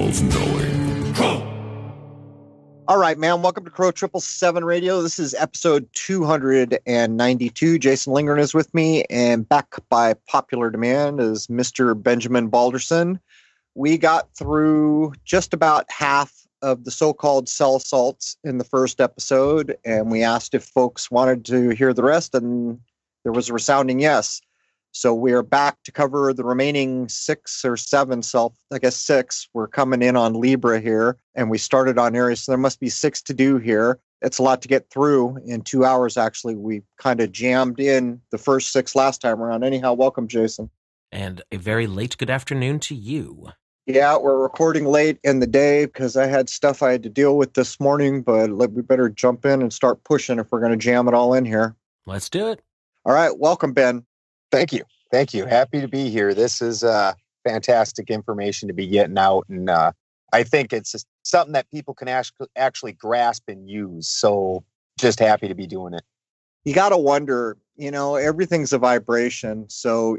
of knowing. All right, man. Welcome to Crow 777 Radio. This is episode 292. Jason Lingren is with me, and back by popular demand is Mr. Benjamin Balderson. We got through just about half of the so-called cell assaults in the first episode, and we asked if folks wanted to hear the rest, and there was a resounding yes. So we are back to cover the remaining 6 or 7 six. We're coming in on Libra here, and we started on Aries, so there must be 6 to do here. It's a lot to get through in 2 hours, actually. We kind of jammed in the first 6 last time around. Anyhow, welcome, Jason. And a very late good afternoon to you. Yeah, we're recording late in the day because I had stuff I had to deal with this morning, but we better jump in and start pushing if we're going to jam it all in here. Let's do it. All right, welcome, Ben. Thank you. Happy to be here. This is fantastic information to be getting out. And I think it's just something that people can actually grasp and use. So just happy to be doing it. You got to wonder, everything's a vibration. So,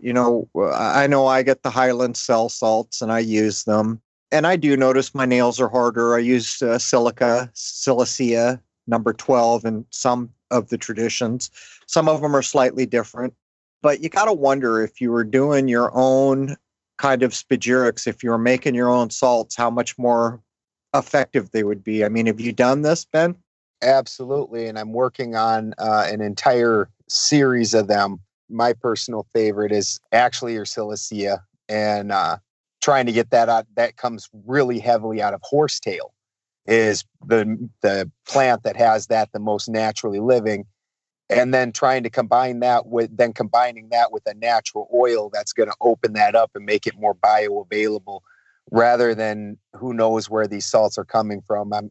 I know I get the Highland cell salts and I use them. And I do notice my nails are harder. I use silicea number 12 in some of the traditions. Some of them are slightly different. But you got to wonder if you were doing your own kind of spagyrics, if you were making your own salts, how much more effective they would be. I mean, have you done this, Ben? Absolutely. And I'm working on an entire series of them. My personal favorite is actually your silicea, and trying to get that out. That comes really heavily out of horsetail, is the plant that has that the most naturally living. And then trying to combining that with a natural oil that's going to open that up and make it more bioavailable, rather than who knows where these salts are coming from. I'm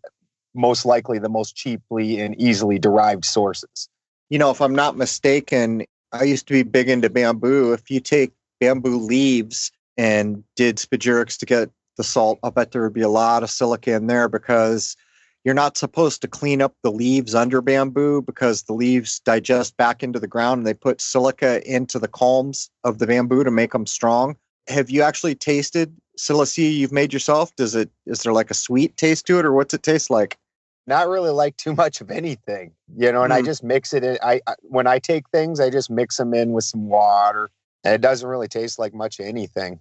most likely the most cheaply and easily derived sources. If I'm not mistaken, I used to be big into bamboo. If you take bamboo leaves and did spagyrics to get the salt, I'll bet there would be a lot of silica in there, because you're not supposed to clean up the leaves under bamboo, because the leaves digest back into the ground and they put silica into the culms of the bamboo to make them strong. Have you actually tasted silicea you've made yourself? Is there like a sweet taste to it, or what's it taste like? Not really like too much of anything, and I just mix it in. When I take things, I just mix them in with some water, and it doesn't really taste like much of anything.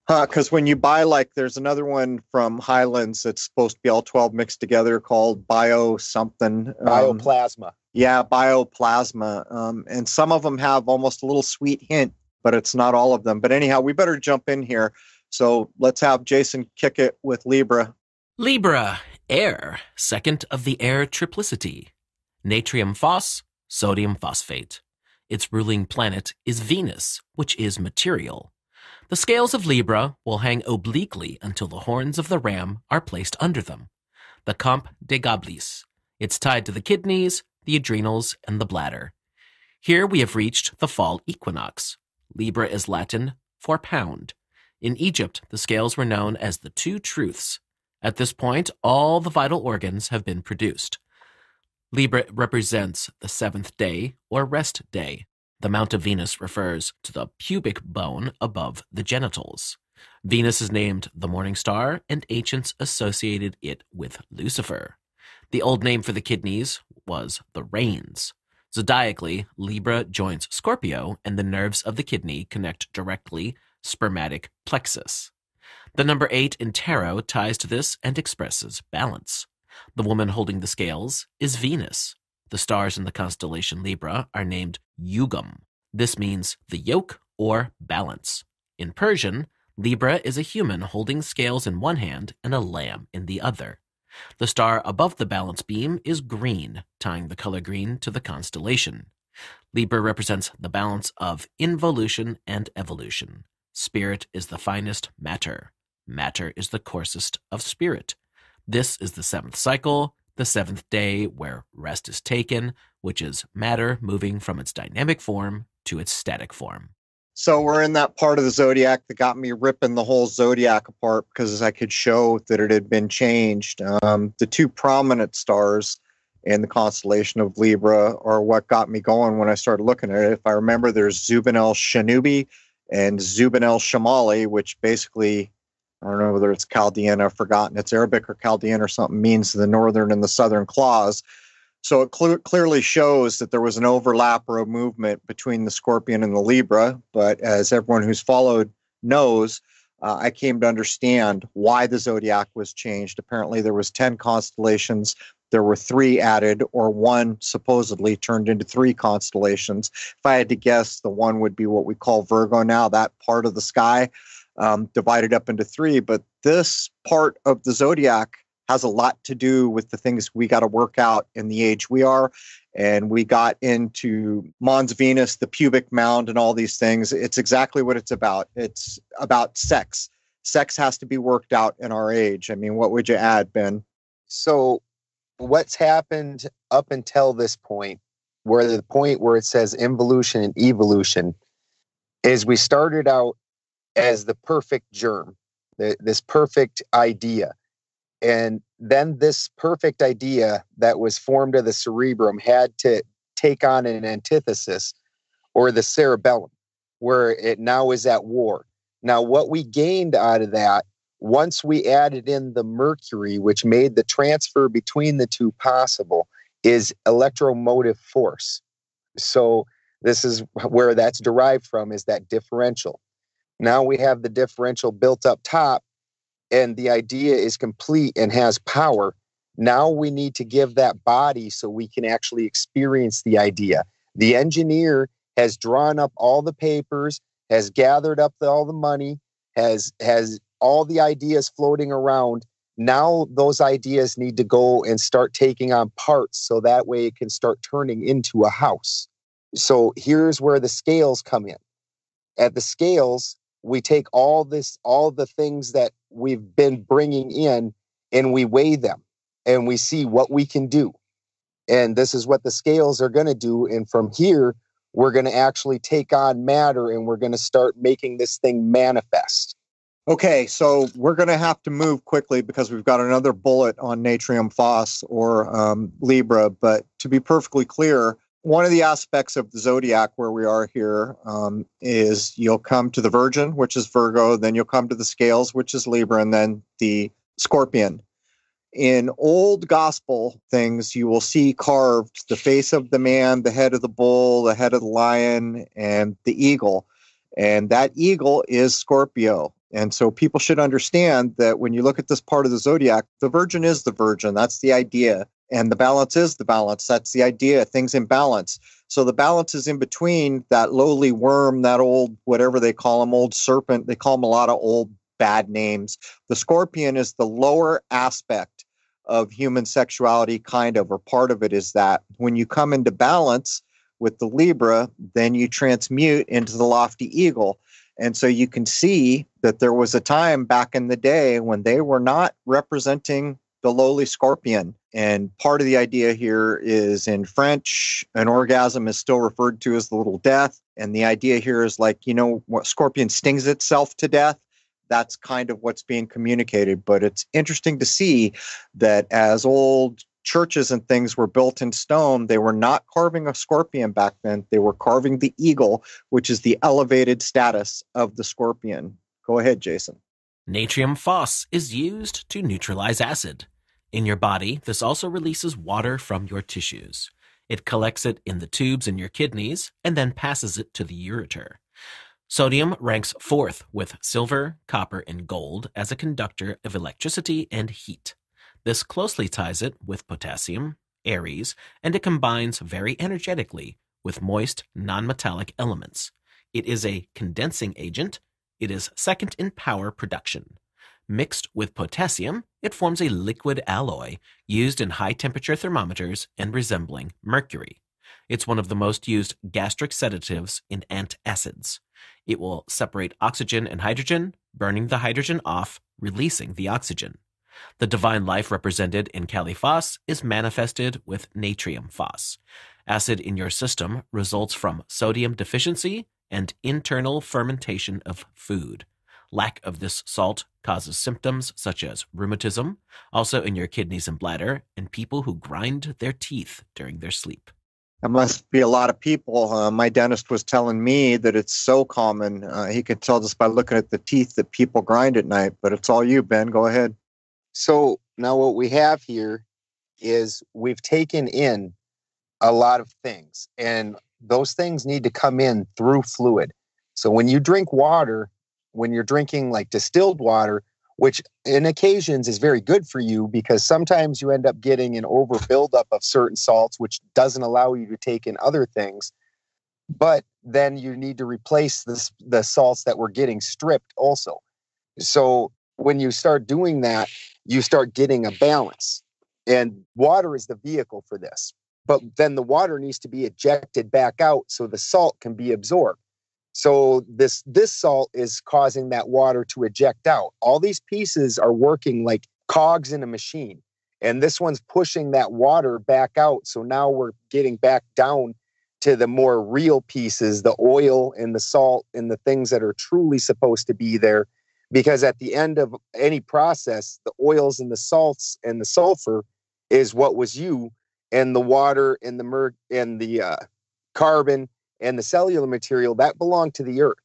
Because when you buy, there's another one from Highlands that's supposed to be all 12 mixed together called Bio something. Bioplasma. Yeah, Bioplasma. And some of them have almost a little sweet hint, but it's not all of them. But anyhow, we better jump in here. So let's have Jason kick it with Libra. Libra, air, second of the air triplicity. Natrium phos, sodium phosphate. Its ruling planet is Venus, which is material. The scales of Libra will hang obliquely until the horns of the ram are placed under them. The Camp de Gablis. It's tied to the kidneys, the adrenals, and the bladder. Here we have reached the fall equinox. Libra is Latin for pound. In Egypt, the scales were known as the two truths. At this point, all the vital organs have been produced. Libra represents the 7th day or rest day. The Mount of Venus refers to the pubic bone above the genitals. Venus is named the morning star, and ancients associated it with Lucifer. The old name for the kidneys was the reins. Zodiacally, Libra joins Scorpio, and the nerves of the kidney connect directly spermatic plexus. The number 8 in tarot ties to this and expresses balance. The woman holding the scales is Venus. The stars in the constellation Libra are named Yugam. This means the yoke or balance. In Persian, Libra is a human holding scales in one hand and a lamb in the other. The star above the balance beam is green, tying the color green to the constellation. Libra represents the balance of involution and evolution. Spirit is the finest matter. Matter is the coarsest of spirit. This is the 7th cycle, the 7th day where rest is taken, which is matter moving from its dynamic form to its static form. So we're in that part of the zodiac that got me ripping the whole zodiac apart because I could show that it had been changed. The two prominent stars in the constellation of Libra are what got me going when I started looking at it. If I remember, there's Zubin el Shanubi and Zubin el Shamali, which basically I don't know whether it's Chaldean, I've forgotten. It's Arabic or Chaldean or something, means the northern and the southern claws. So it clearly shows that there was an overlap or a movement between the Scorpion and the Libra. But as everyone who's followed knows, I came to understand why the zodiac was changed. Apparently, there was 10 constellations. There were 3 added, or 1 supposedly turned into 3 constellations. If I had to guess, the 1 would be what we call Virgo now, that part of the sky, divided up into 3. But this part of the zodiac has a lot to do with the things we got to work out in the age we are. And we got into Mons Venus, the pubic mound, and all these things. It's exactly what it's about. It's about sex. Sex has to be worked out in our age. I mean, what would you add, Ben? So what's happened up until this point, where the point where it says involution and evolution, is we started out as the perfect germ, this perfect idea. And then this perfect idea that was formed of the cerebrum had to take on an antithesis, or the cerebellum, where it now is at war. Now, what we gained out of that, once we added in the mercury, which made the transfer between the two possible, is electromotive force. So this is where that's derived from, is that differential. Now we have the differential built up top, and the idea is complete and has power. Now we need to give that body so we can actually experience the idea. The engineer has drawn up all the papers, has gathered up all the money, has all the ideas floating around. Now those ideas need to go and start taking on parts, so that way it can start turning into a house. So here's where the scales come in. At the scales, we take all the things that we've been bringing in, and we weigh them, and we see what we can do. And this is what the scales are going to do. And from here, we're going to actually take on matter, and we're going to start making this thing manifest. Okay, so we're going to have to move quickly because we've got another bullet on Natrium Phos, or Libra. But to be perfectly clear, one of the aspects of the zodiac where we are here is you'll come to the Virgin, which is Virgo, then you'll come to the Scales, which is Libra, and then the Scorpion. In old gospel things, you will see carved the face of the man, the head of the bull, the head of the lion, and the eagle. And that eagle is Scorpio. And so people should understand that when you look at this part of the zodiac, the Virgin is the Virgin. That's the idea. And the balance is the balance. That's the idea. Things in balance. So the balance is in between that lowly worm, that old, whatever they call him, old serpent. They call him a lot of old bad names. The Scorpion is the lower aspect of human sexuality, kind of, or part of it is that. When you come into balance with the Libra, then you transmute into the lofty eagle. And so you can see that there was a time back in the day when they were not representing the lowly Scorpion. And part of the idea here is, in French, an orgasm is still referred to as the little death. And the idea here is, like, you know, what Scorpion stings itself to death. That's kind of what's being communicated. But it's interesting to see that as old churches and things were built in stone, they were not carving a scorpion back then. They were carving the eagle, which is the elevated status of the Scorpion. Go ahead, Jason. Natrium Phos is used to neutralize acid. In your body, this also releases water from your tissues. It collects it in the tubes in your kidneys and then passes it to the ureter. Sodium ranks 4th with silver, copper, and gold as a conductor of electricity and heat. This closely ties it with potassium, Aries, and it combines very energetically with moist, non-metallic elements. It is a condensing agent. It is second in power production. Mixed with potassium, it forms a liquid alloy used in high-temperature thermometers and resembling mercury. It's one of the most used gastric sedatives in antacids. It will separate oxygen and hydrogen, burning the hydrogen off, releasing the oxygen. The divine life represented in Kali Phos is manifested with Natrium Phos. Acid in your system results from sodium deficiency and internal fermentation of food. Lack of this salt causes symptoms such as rheumatism, also in your kidneys and bladder, and people who grind their teeth during their sleep. That must be a lot of people. My dentist was telling me that it's so common. He could tell just by looking at the teeth that people grind at night, but it's all you, Ben. Go ahead. So now what we have here is we've taken in a lot of things, and those things need to come in through fluid. So when you drink water, when you're drinking like distilled water, which in occasions is very good for you because sometimes you end up getting an over buildup of certain salts, which doesn't allow you to take in other things. But then you need to replace the salts that we're getting stripped also. So when you start doing that, you start getting a balance. And water is the vehicle for this. But then the water needs to be ejected back out so the salt can be absorbed. So this salt is causing that water to eject out. All these pieces are working like cogs in a machine. And this one's pushing that water back out. So now we're getting back down to the more real pieces, the oil and the salt and the things that are truly supposed to be there. Because at the end of any process, the oils and the salts and the sulfur is what was you, and the water and the carbon and the cellular material that belong to the earth.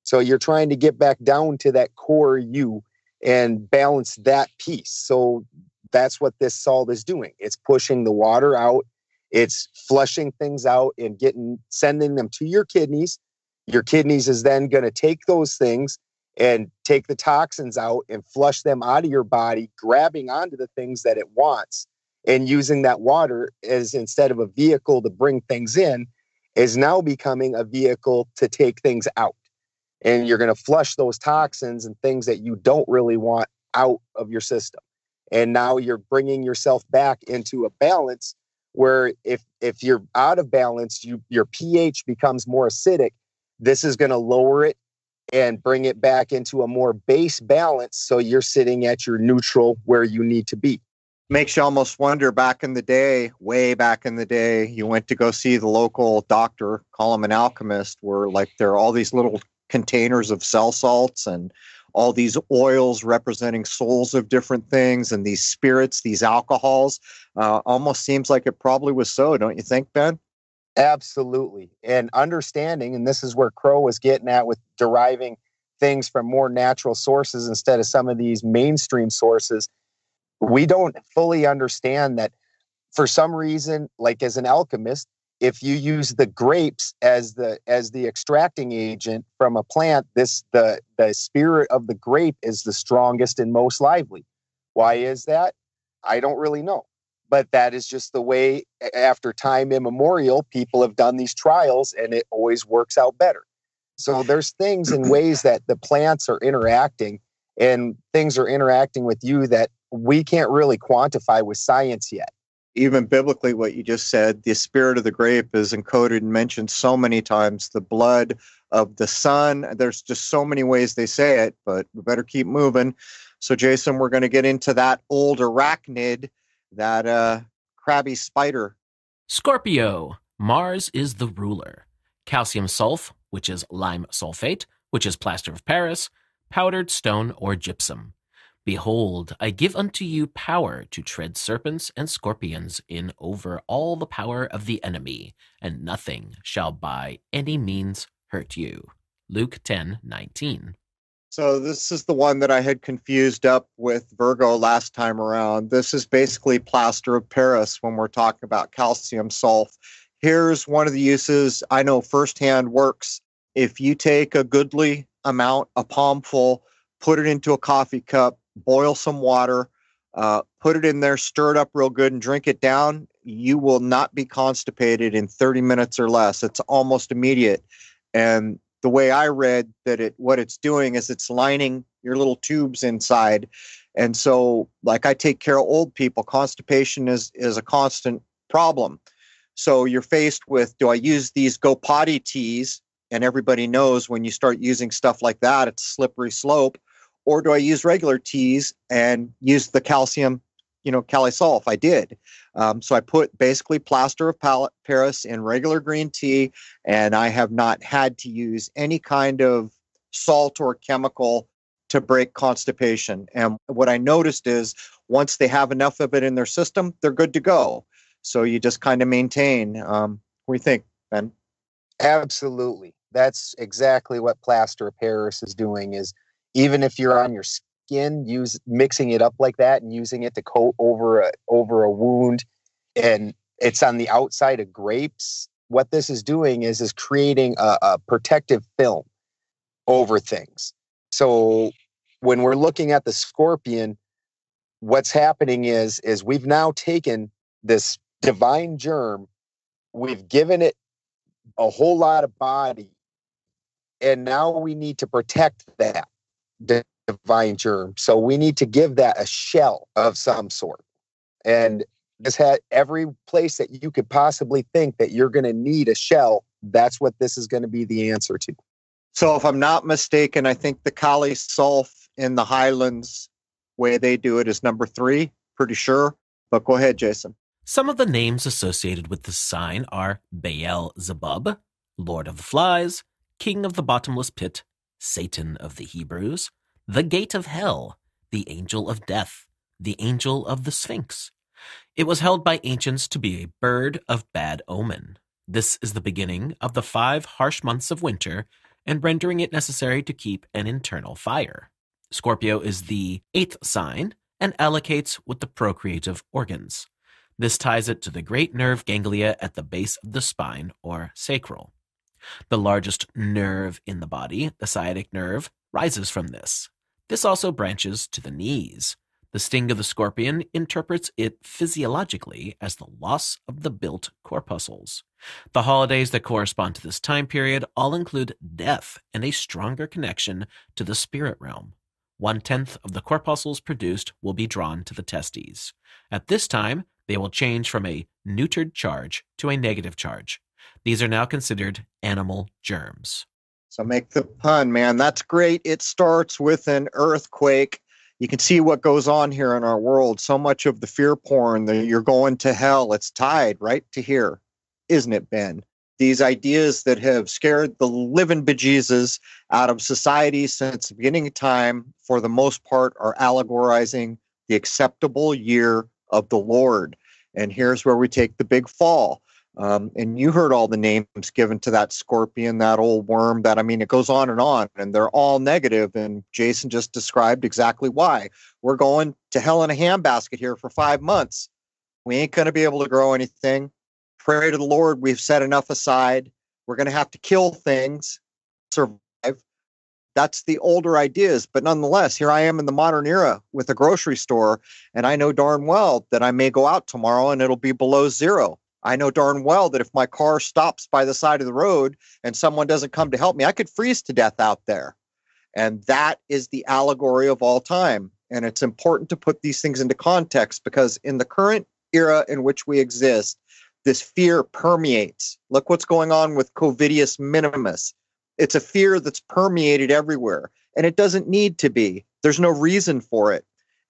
So you're trying to get back down to that core you and balance that piece. So that's what this salt is doing. It's pushing the water out. It's flushing things out and sending them to your kidneys. Your kidneys is then going to take those things and take the toxins out and flush them out of your body, grabbing onto the things that it wants and using that water as instead of a vehicle to bring things in, is now becoming a vehicle to take things out. And you're going to flush those toxins and things that you don't really want out of your system. And now you're bringing yourself back into a balance where if you're out of balance, your pH becomes more acidic. This is going to lower it and bring it back into a more base balance. So you're sitting at your neutral where you need to be. Makes you almost wonder, back in the day, way back in the day, you went to go see the local doctor, call him an alchemist, where like there are all these little containers of cell salts and all these oils representing souls of different things and these spirits, these alcohols. Almost seems like it probably was so, don't you think, Ben? Absolutely. And understanding, and this is where Crow was getting at with deriving things from more natural sources instead of some of these mainstream sources. We don't fully understand that for some reason, like as an alchemist, if you use the grapes as the extracting agent from a plant, the spirit of the grape is the strongest and most lively. Why is that? I don't really know. But that is just the way, after time immemorial, people have done these trials and it always works out better. So there's things and ways that the plants are interacting and things are interacting with you that we can't really quantify with science yet. Even biblically, what you just said, the spirit of the grape is encoded and mentioned so many times. The blood of the sun. There's just so many ways they say it, but we better keep moving. So, Jason, we're going to get into that old arachnid, that crabby spider. Scorpio. Mars is the ruler. Calcium sulf, which is lime sulfate, which is plaster of Paris, powdered stone or gypsum. Behold, I give unto you power to tread serpents and scorpions in over all the power of the enemy, and nothing shall by any means hurt you. Luke 10:19. So this is the one that I had confused up with Virgo last time around. This is basically plaster of Paris when we're talking about calcium sulf. Here's one of the uses I know firsthand works. If you take a goodly amount, a palmful, put it into a coffee cup, boil some water, put it in there, stir it up real good, and drink it down, you will not be constipated in 30 minutes or less. It's almost immediate. And the way I read that what it's doing is it's lining your little tubes inside. And so, like, I take care of old people, constipation is a constant problem. So you're faced with, do I use these Go Potty teas? And everybody knows when you start using stuff like that, it's a slippery slope. Or do I use regular teas and use the calcium, Calisulf? I did. So I put basically plaster of Paris in regular green tea, and I have not had to use any kind of salt or chemical to break constipation. And what I noticed is once they have enough of it in their system, they're good to go. So you just kind of maintain. What do you think, Ben? Absolutely. That's exactly what plaster of Paris is doing, is even if you're on your skin, mixing it up like that and using it to coat over a wound, and it's on the outside of grapes. What this is doing is creating a protective film over things. So when we're looking at the scorpion, what's happening is we've now taken this divine germ, we've given it a whole lot of body, and now we need to protect that divine germ. So we need to give that a shell of some sort. And this had every place that you could possibly think that you're going to need a shell. That's what this is going to be the answer to. So if I'm not mistaken, I think the Kali Sulph in the Highlands, way they do it is number 3, pretty sure. But go ahead, Jason. Some of the names associated with this sign are Baal-zebub, Lord of the Flies, King of the Bottomless Pit, Satan of the Hebrews, the Gate of Hell, the Angel of Death, the Angel of the Sphinx. It was held by ancients to be a bird of bad omen. This is the beginning of the 5 harsh months of winter, and rendering it necessary to keep an internal fire. Scorpio is the 8th sign and allocates with the procreative organs. This ties it to the great nerve ganglia at the base of the spine, or sacral. The largest nerve in the body, the sciatic nerve, rises from this. This also branches to the knees. The sting of the scorpion interprets it physiologically as the loss of the built corpuscles. The holidays that correspond to this time period all include death and a stronger connection to the spirit realm. 1/10 of the corpuscles produced will be drawn to the testes. At this time, they will change from a neutered charge to a negative charge. These are now considered animal germs. So make the pun, man. That's great. It starts with an earthquake. You can see what goes on here in our world. So much of the fear porn, that you're going to hell, it's tied right to here, isn't it, Ben? These ideas that have scared the living bejesus out of society since the beginning of time, for the most part, are allegorizing the acceptable year of the Lord. And here's where we take the big fall. And you heard all the names given to that scorpion, that old worm, it goes on, and they're all negative. And Jason just described exactly why. We're going to hell in a handbasket here for 5 months. We ain't going to be able to grow anything. Pray to the Lord. We've set enough aside. We're going to have to kill things, survive. That's the older ideas. But nonetheless, here I am in the modern era with a grocery store, and I know darn well that I may go out tomorrow and it'll be below 0. I know darn well that if my car stops by the side of the road and someone doesn't come to help me, I could freeze to death out there. And that is the allegory of all time. And it's important to put these things into context, because in the current era in which we exist, this fear permeates. Look what's going on with Covidius minimus. It's a fear that's permeated everywhere, and it doesn't need to be. There's no reason for it.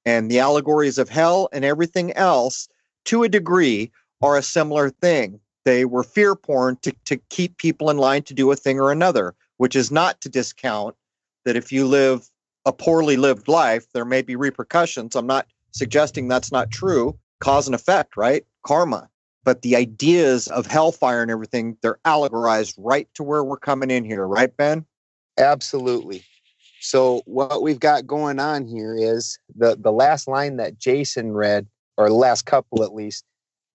And the allegories of hell and everything else, to a degree, are a similar thing. They were fear porn to keep people in line to do a thing or another, which is not to discount that if you live a poorly lived life, there may be repercussions. I'm not suggesting that's not true. Cause and effect, right? Karma. But the ideas of hellfire and everything, they're allegorized right to where we're coming in here, right, Ben? Absolutely. So what we've got going on here is the last line that Jason read, or the last couple at least,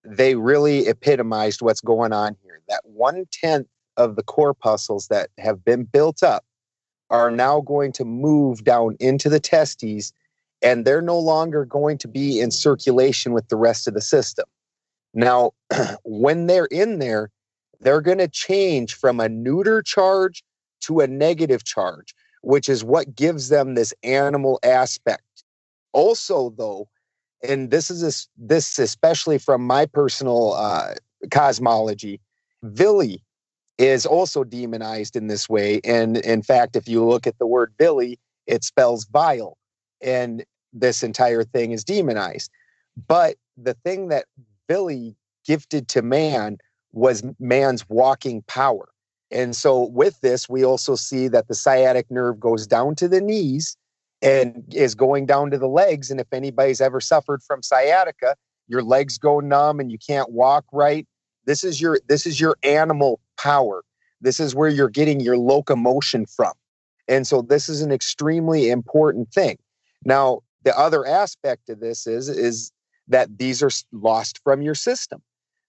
they really epitomized what's going on here. That 1/10 of the corpuscles that have been built up are now going to move down into the testes, and they're no longer going to be in circulation with the rest of the system. Now, when they're in there, they're going to change from a neuter charge to a negative charge, which is what gives them this animal aspect. Also, though, and this especially from my personal cosmology, Vili is also demonized in this way. And in fact, if you look at the word Vili, it spells vile. And this entire thing is demonized. But the thing that Vili gifted to man was man's walking power. And so with this, we also see that the sciatic nerve goes down to the knees and is going down to the legs. And if anybody's ever suffered from sciatica, your legs go numb and you can't walk right. This is your animal power. This is where you're getting your locomotion from. And so this is an extremely important thing. Now, the other aspect of this is that these are lost from your system.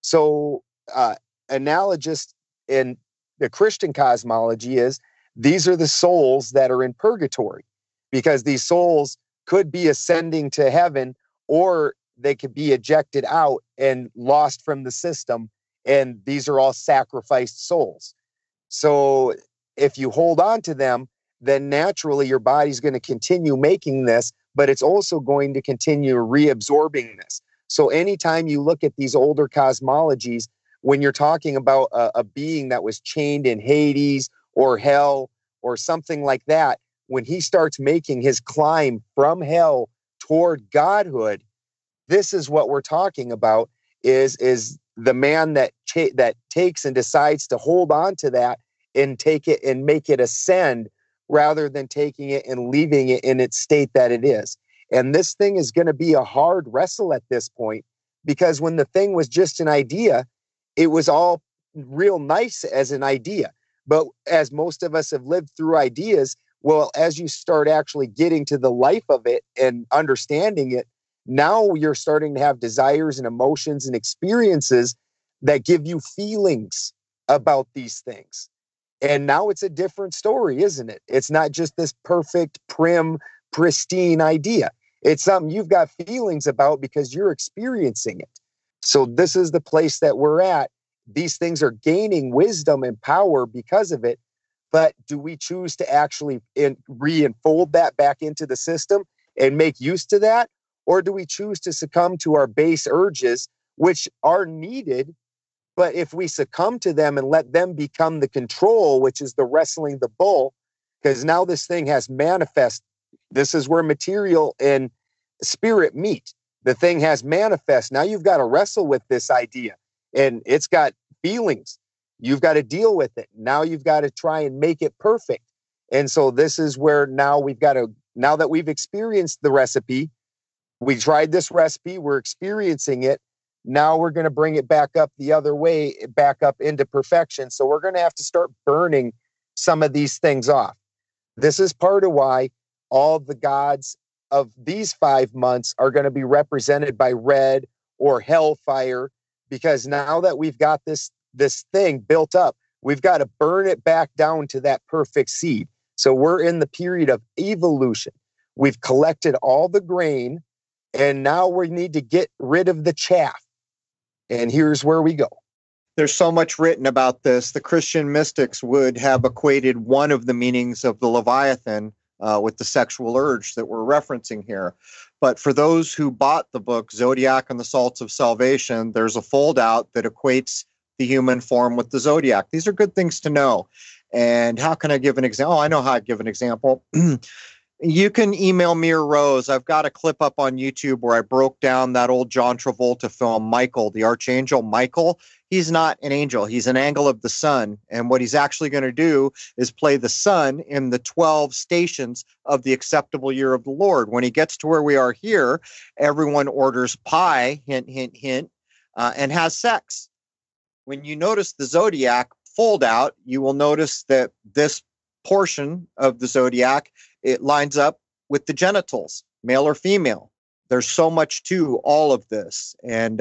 So analogous in the Christian cosmology is these are the souls that are in purgatory, because these souls could be ascending to heaven, or they could be ejected out and lost from the system. And these are all sacrificed souls. So if you hold on to them, then naturally your body's going to continue making this, but it's also going to continue reabsorbing this. So anytime you look at these older cosmologies, when you're talking about a being that was chained in Hades or hell or something like that, when he starts making his climb from hell toward godhood, this is what we're talking about, is the man that takes and decides to hold on to that and take it and make it ascend, rather than taking it and leaving it in its state that it is. And this thing is going to be a hard wrestle at this point, because when the thing was just an idea, it was all real nice as an idea. But as most of us have lived through ideas, well, as you start actually getting to the life of it and understanding it, now you're starting to have desires and emotions and experiences that give you feelings about these things. And now it's a different story, isn't it? It's not just this perfect, prim, pristine idea. It's something you've got feelings about because you're experiencing it. So this is the place that we're at. These things are gaining wisdom and power because of it. But do we choose to actually re-enfold that back into the system and make use to that? Or do we choose to succumb to our base urges, which are needed? But if we succumb to them and let them become the control, which is the wrestling the bull, because now this thing has manifest. This is where material and spirit meet. The thing has manifest. Now you've got to wrestle with this idea, and it's got feelings. You've got to deal with it. Now you've got to try and make it perfect. And so this is where now now that we've experienced the recipe, we tried this recipe, we're experiencing it. Now we're going to bring it back up the other way, back up into perfection. So we're going to have to start burning some of these things off. This is part of why all the gods of these 5 months are going to be represented by red or hellfire, because now that we've got this thing built up, we've got to burn it back down to that perfect seed. So we're in the period of evolution. We've collected all the grain, and now we need to get rid of the chaff. And here's where we go. There's so much written about this. The Christian mystics would have equated one of the meanings of the Leviathan with the sexual urge that we're referencing here. But for those who bought the book, Zodiac and the Salts of Salvation, there's a fold-out that equates the human form with the zodiac. These are good things to know. And how can I give an example? Oh, I know how I'd give an example. You can email me or Rose. I've got a clip up on YouTube where I broke down that old John Travolta film, Michael, the Archangel Michael. He's not an angel. He's an angle of the sun. And what he's actually going to do is play the sun in the 12 stations of the acceptable year of the Lord. When he gets to where we are here, everyone orders pie, hint, hint, hint, and has sex. When you notice the zodiac fold out, you will notice that this portion of the zodiac, it lines up with the genitals, male or female. There's so much to all of this, and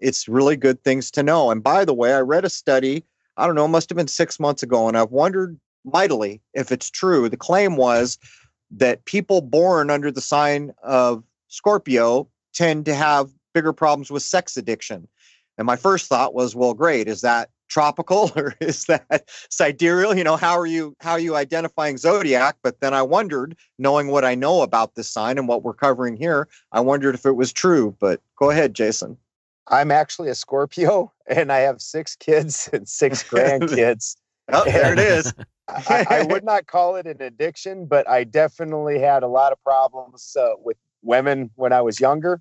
it's really good things to know. And by the way, I read a study, I don't know, it must have been 6 months ago, and I've wondered mightily if it's true. The claim was that people born under the sign of Scorpio tend to have bigger problems with sex addiction. And my first thought was, well, great. Is that tropical or is that sidereal? You know, how are you identifying zodiac? But then I wondered, knowing what I know about this sign and what we're covering here, I wondered if it was true. But go ahead, Jason. I'm actually a Scorpio, and I have 6 kids and 6 grandkids. Oh, there it is. I would not call it an addiction, but I definitely had a lot of problems with women when I was younger.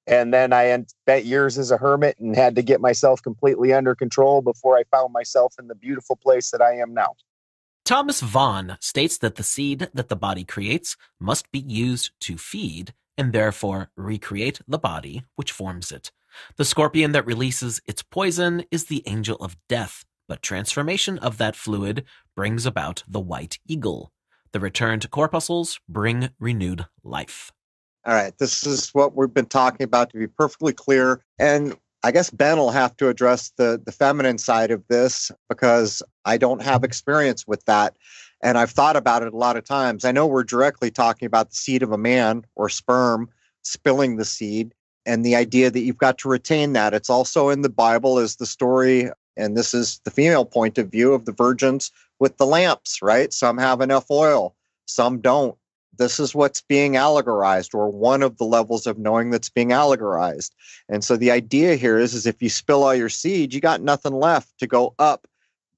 And then I spent years as a hermit and had to get myself completely under control before I found myself in the beautiful place that I am now. Thomas Vaughan states that the seed that the body creates must be used to feed and therefore recreate the body which forms it. The scorpion that releases its poison is the angel of death, but transformation of that fluid brings about the white eagle. The returned corpuscles bring renewed life. All right, this is what we've been talking about, to be perfectly clear. And I guess Ben will have to address the feminine side of this, because I don't have experience with that. And I've thought about it a lot of times. I know we're directly talking about the seed of a man or sperm spilling the seed, and the idea that you've got to retain that. It's also in the Bible as the story, and this is the female point of view, of the virgins with the lamps, right? Some have enough oil, some don't. This is what's being allegorized, or one of the levels of knowing that's being allegorized. And so the idea here is if you spill all your seed, you got nothing left to go up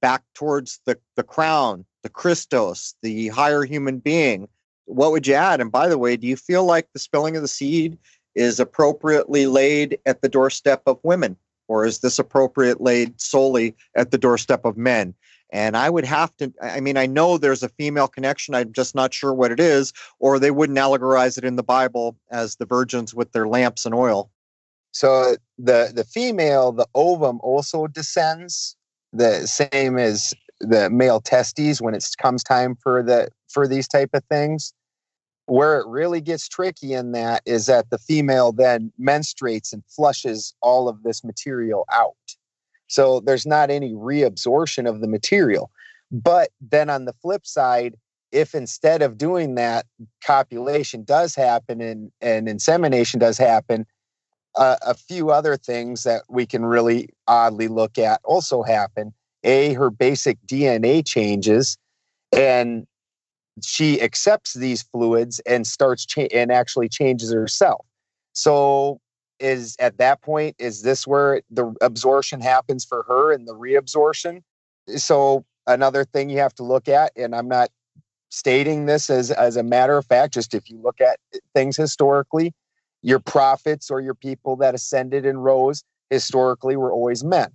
back towards the crown, the Christos, the higher human being. What would you add? And by the way, do you feel like the spilling of the seed is appropriately laid at the doorstep of women? Or is this appropriate laid solely at the doorstep of men? And I would have to, I mean, I know there's a female connection. I'm just not sure what it is, or they wouldn't allegorize it in the Bible as the virgins with their lamps and oil. So the female, the ovum also descends the same as the male testes when it comes time for these type of things. Where it really gets tricky in that is that the female then menstruates and flushes all of this material out. So there's not any reabsorption of the material. But then on the flip side, if instead of doing that, copulation does happen and insemination does happen, a few other things that we can really oddly look at also happen. Her basic DNA changes, and she accepts these fluids and starts and actually changes herself. So at that point, is this where the absorption happens for her and the reabsorption? So another thing you have to look at, and I'm not stating this as a matter of fact, just if you look at things historically, your prophets or your people that ascended and rose historically were always men.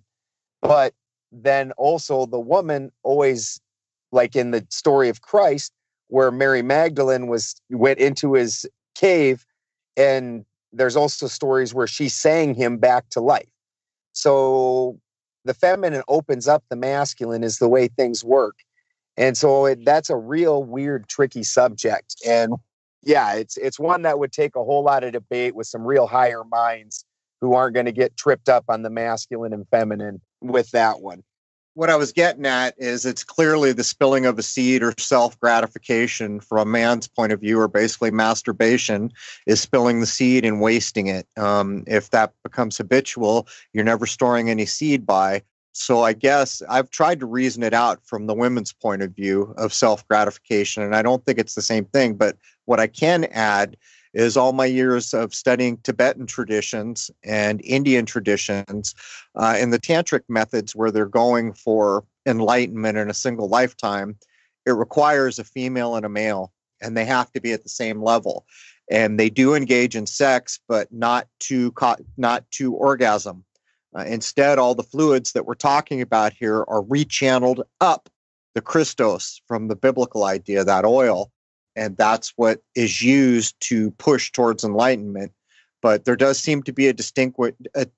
But then also the woman always, like in the story of Christ, where Mary Magdalene went into his cave, and there's also stories where she sang him back to life. So the feminine opens up the masculine is the way things work. And so that's a real weird, tricky subject. And yeah, it's one that would take a whole lot of debate with some real higher minds who aren't going to get tripped up on the masculine and feminine with that one. What I was getting at is it's clearly the spilling of a seed or self-gratification from a man's point of view, or basically masturbation, is spilling the seed and wasting it. If that becomes habitual, you're never storing any seed by. So I guess I've tried to reason it out from the women's point of view of self-gratification, and I don't think it's the same thing. But what I can add is all my years of studying Tibetan traditions and Indian traditions and the tantric methods where they're going for enlightenment in a single lifetime. It requires a female and a male, and they have to be at the same level. And they do engage in sex, but not to orgasm. Instead, all the fluids that we're talking about here are rechanneled up the Christos from the biblical idea, that oil. And that's what is used to push towards enlightenment. But there does seem to be a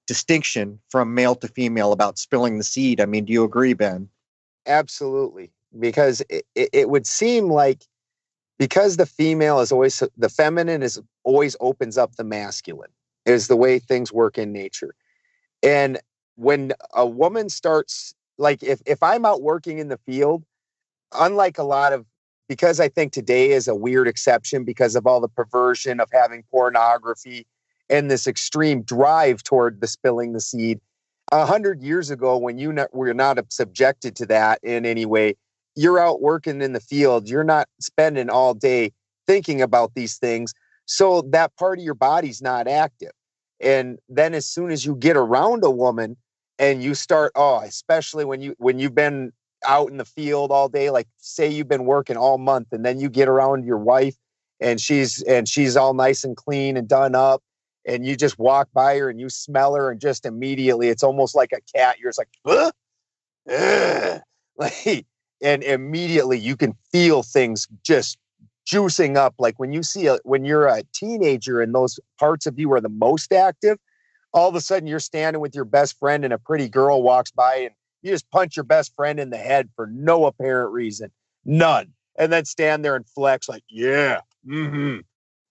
distinction from male to female about spilling the seed. I mean, do you agree, Ben? Absolutely. Because it would seem like, because the feminine is always opens up the masculine, is the way things work in nature. And when a woman starts, like if I'm out working in the field, unlike a lot of, because I think today is a weird exception because of all the perversion of having pornography and this extreme drive toward the spilling the seed. 100 years ago, when were not subjected to that in any way, you're out working in the field. You're not spending all day thinking about these things. So that part of your body's not active. And then as soon as you get around a woman and you start, especially when you've been out in the field all day, like say you've been working all month, and then you get around your wife and she's all nice and clean and done up, and you just walk by her and you smell her, and just immediately it's almost like a cat. You're just like, like, and immediately you can feel things just juicing up. Like when you're a teenager and those parts of you are the most active, all of a sudden you're standing with your best friend and a pretty girl walks by and you just punch your best friend in the head for no apparent reason. None. And then stand there and flex like, yeah. Mm-hmm.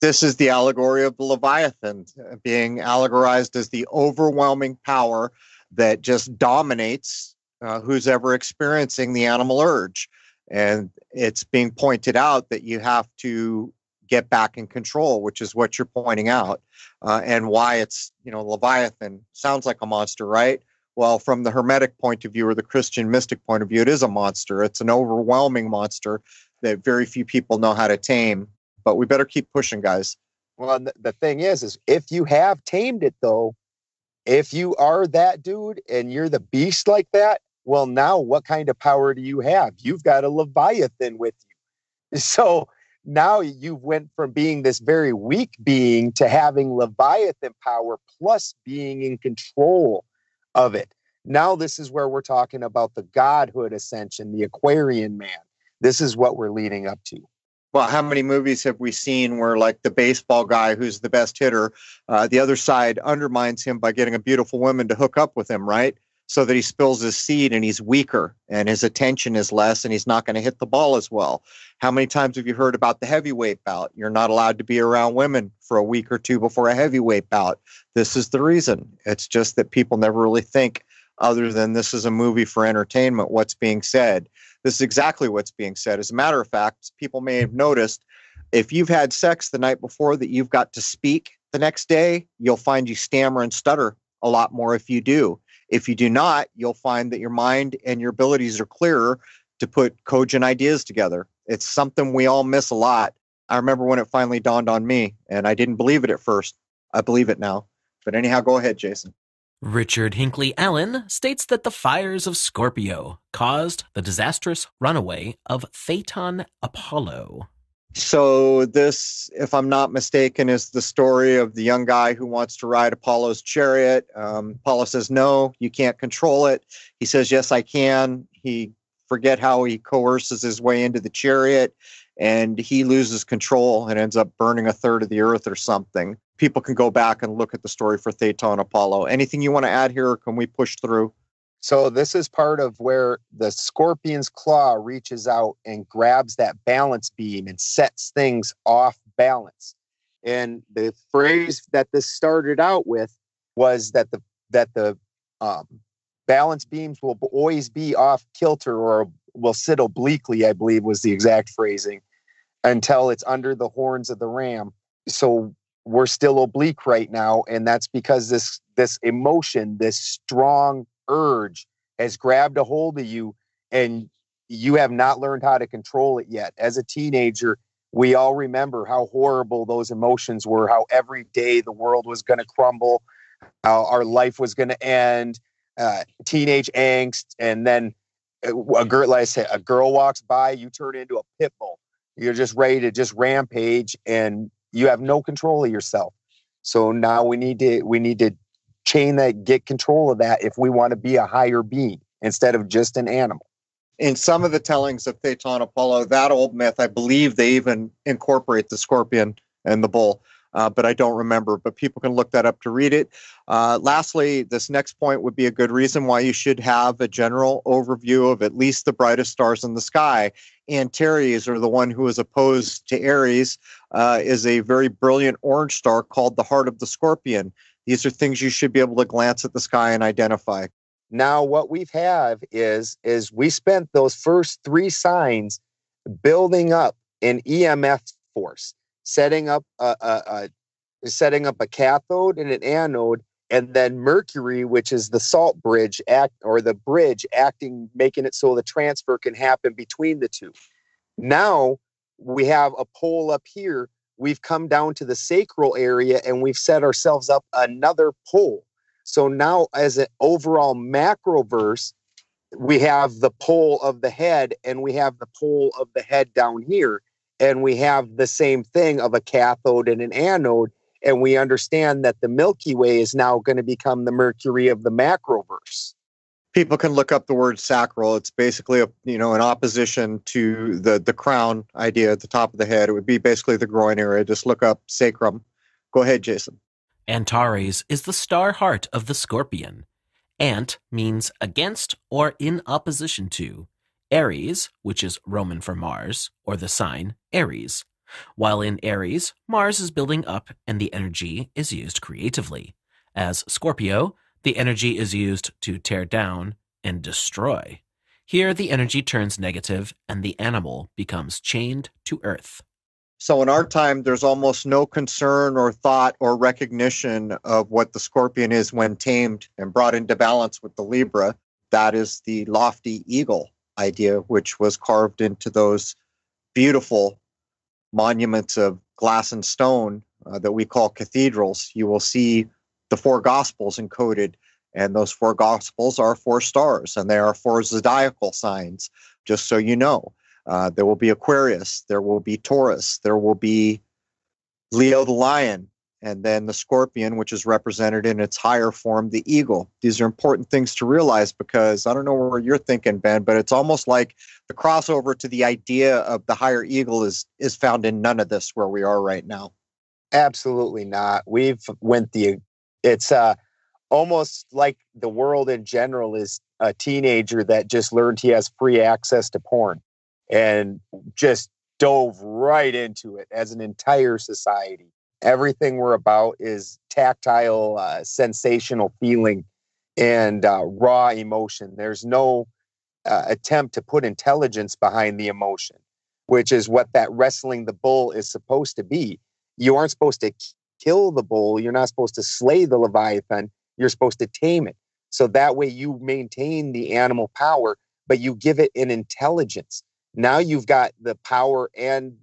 This is the allegory of the Leviathan being allegorized as the overwhelming power that just dominates who's ever experiencing the animal urge. And it's being pointed out that you have to get back in control, which is what you're pointing out, and why it's, Leviathan sounds like a monster, right? Well, from the Hermetic point of view or the Christian mystic point of view, it is a monster. It's an overwhelming monster that very few people know how to tame. But we better keep pushing, guys. Well, the thing is if you have tamed it, though, if you are that dude and you're the beast like that, well, now what kind of power do you have? You've got a Leviathan with you. So now you went from being this very weak being to having Leviathan power plus being in control of it. Now this is where we're talking about the godhood ascension, the Aquarian man. This is what we're leading up to. Well, how many movies have we seen where, like, the baseball guy who's the best hitter, the other side undermines him by getting a beautiful woman to hook up with him, right? So that he spills his seed and he's weaker and his attention is less and he's not going to hit the ball as well. How many times have you heard about the heavyweight bout? You're not allowed to be around women for a week or two before a heavyweight bout. This is the reason. It's just that people never really think, other than this is a movie for entertainment, what's being said. This is exactly what's being said. As a matter of fact, people may have noticed, if you've had sex the night before that you've got to speak the next day, you'll find you stammer and stutter a lot more if you do. If you do not, you'll find that your mind and your abilities are clearer to put cogent ideas together. It's something we all miss a lot. I remember when it finally dawned on me, and I didn't believe it at first. I believe it now. But anyhow, go ahead, Jason. Richard Hinckley Allen states that the fires of Scorpio caused the disastrous runaway of Phaeton Apollo. So this, if I'm not mistaken, is the story of the young guy who wants to ride Apollo's chariot. Apollo says, no, you can't control it. He says, yes, I can. He forget how he coerces his way into the chariot, and he loses control and ends up burning a third of the earth or something. People can go back and look at the story for Phaeton Apollo. Anything you want to add here, or can we push through? So this is part of where the scorpion's claw reaches out and grabs that balance beam and sets things off balance. And the phrase that this started out with was that the balance beams will always be off kilter or will sit obliquely, I believe was the exact phrasing, until it's under the horns of the ram. So we're still oblique right now, and that's because this emotion, this strong urge has grabbed a hold of you and you have not learned how to control it yet. As a teenager, we all remember how horrible those emotions were, how every day the world was going to crumble, how our life was going to end, teenage angst, and then a girl, like I said, a girl walks by, you turn into a pit bull. You're just ready to just rampage and you have no control of yourself. So now we need to get control of that if we want to be a higher being instead of just an animal. In some of the tellings of Phaeton Apollo, that old myth, I believe they even incorporate the scorpion and the bull, but I don't remember. But people can look that up to read it. Lastly, this next point would be a good reason why you should have a general overview of at least the brightest stars in the sky. Antares, or the one who is opposed to Aries, is a very brilliant orange star called the Heart of the Scorpion. These are things you should be able to glance at the sky and identify. Now, what we've had is we spent those first three signs building up an EMF force, setting up a cathode and an anode, and then Mercury, which is the salt bridge acting, making it so the transfer can happen between the two. Now we have a pole up here. We've come down to the sacral area and we've set ourselves up another pole. So now as an overall macroverse, we have the pole of the head and we have the pole of the head down here. And we have the same thing of a cathode and an anode. And we understand that the Milky Way is now going to become the Mercury of the macroverse. People can look up the word sacral. It's basically an opposition to the crown idea at the top of the head. It would be basically the groin area. Just look up sacrum. Go ahead, Jason. Antares is the star heart of the Scorpion. Ant means against or in opposition to. Aries, which is Roman for Mars, or the sign Aries. While in Aries, Mars is building up and the energy is used creatively. As Scorpio, the energy is used to tear down and destroy. Here, the energy turns negative and the animal becomes chained to Earth. So in our time, there's almost no concern or thought or recognition of what the Scorpion is when tamed and brought into balance with the Libra. That is the lofty eagle idea, which was carved into those beautiful monuments of glass and stone that we call cathedrals. You will see the four Gospels encoded, and those four Gospels are four stars, and they are four zodiacal signs, just so you know. There will be Aquarius, there will be Taurus, there will be Leo the lion, and then the Scorpion, which is represented in its higher form, the eagle. These are important things to realize because I don't know where you're thinking, Ben, but it's almost like the crossover to the idea of the higher eagle is found in none of this where we are right now. Absolutely not. It's almost like the world in general is a teenager that just learned he has free access to porn and just dove right into it as an entire society. Everything we're about is tactile, sensational feeling and raw emotion. There's no attempt to put intelligence behind the emotion, which is what that wrestling the bull is supposed to be. You aren't supposed to kill the bull. You're not supposed to slay the Leviathan. You're supposed to tame it. So that way you maintain the animal power, but you give it an intelligence. Now you've got the power and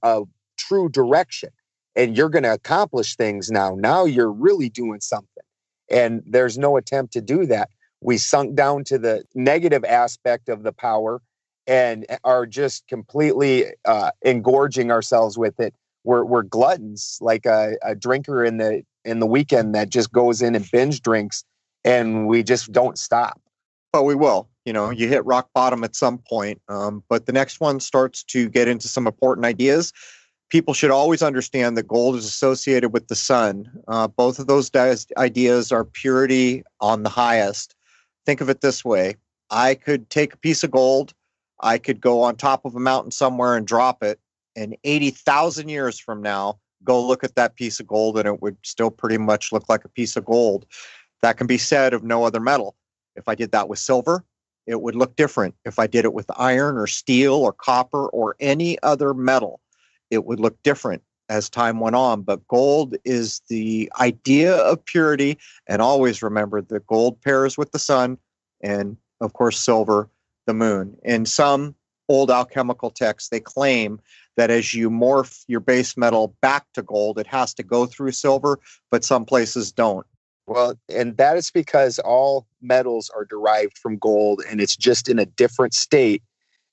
a true direction, and you're going to accomplish things now. Now you're really doing something. And there's no attempt to do that. We sunk down to the negative aspect of the power and are just completely engorging ourselves with it. We're gluttons, like a drinker in the weekend that just goes in and binge drinks, and we just don't stop. But we will. You hit rock bottom at some point. But the next one starts to get into some important ideas. People should always understand that gold is associated with the sun. Both of those ideas are purity on the highest. Think of it this way. I could take a piece of gold. I could go on top of a mountain somewhere and drop it. And 80,000 years from now, go look at that piece of gold and it would still pretty much look like a piece of gold. That can be said of no other metal. If I did that with silver, it would look different. If I did it with iron or steel or copper or any other metal, it would look different as time went on. But gold is the idea of purity. And always remember that gold pairs with the sun and, of course, silver, the moon. In some old alchemical texts, they claim that as you morph your base metal back to gold, it has to go through silver, but some places don't. Well, and that is because all metals are derived from gold, and it's just in a different state,